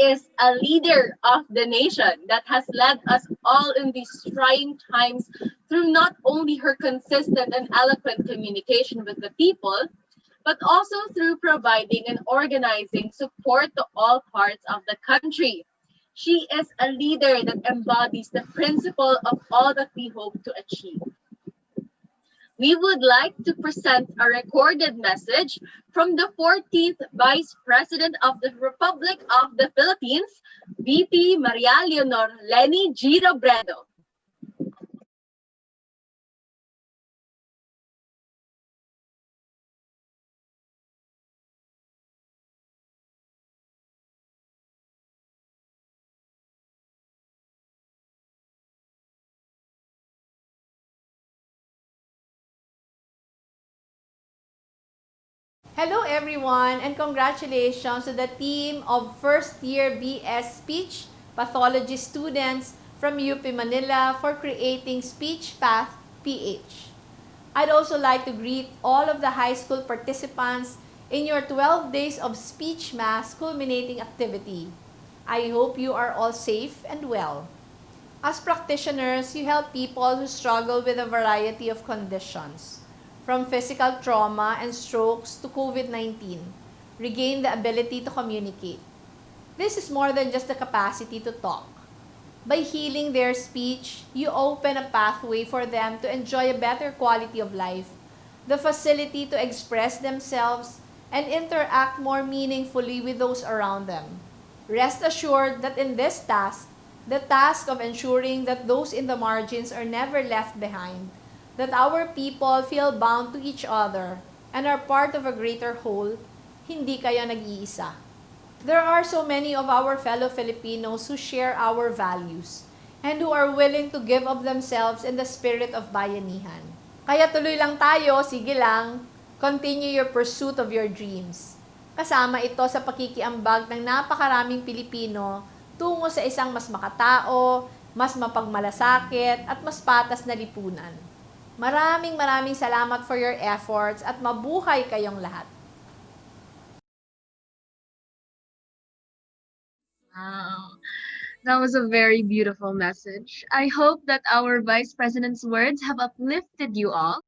is a leader of the nation that has led us all in these trying times through not only her consistent and eloquent communication with the people, but also through providing and organizing support to all parts of the country. She is a leader that embodies the principle of all that we hope to achieve. We would like to present a recorded message from the 14th Vice President of the Republic of the Philippines, VP Maria Leonor Leni G. Robredo. Hello everyone and congratulations to the team of first year BS Speech Pathology students from UP Manila for creating Speech Path PH. I'd also like to greet all of the high school participants in your 12 days of SPEECHmas culminating activity. I hope you are all safe and well. As practitioners, you help people who struggle with a variety of conditions, from physical trauma and strokes to COVID-19, regain the ability to communicate. This is more than just the capacity to talk. By healing their speech, you open a pathway for them to enjoy a better quality of life, the facility to express themselves, and interact more meaningfully with those around them. Rest assured that in this task, the task of ensuring that those in the margins are never left behind, that our people feel bound to each other and are part of a greater whole, hindi kayo nag-iisa. There are so many of our fellow Filipinos who share our values and who are willing to give of themselves in the spirit of bayanihan. Kaya tuloy lang tayo, sige lang, continue your pursuit of your dreams. Kasama ito sa pakikiambag ng napakaraming Pilipino tungo sa isang mas makatao, mas mapagmalasakit at mas patas na lipunan. Maraming salamat for your efforts at mabuhay kayong lahat. Wow, that was a very beautiful message. I hope that our Vice President's words have uplifted you all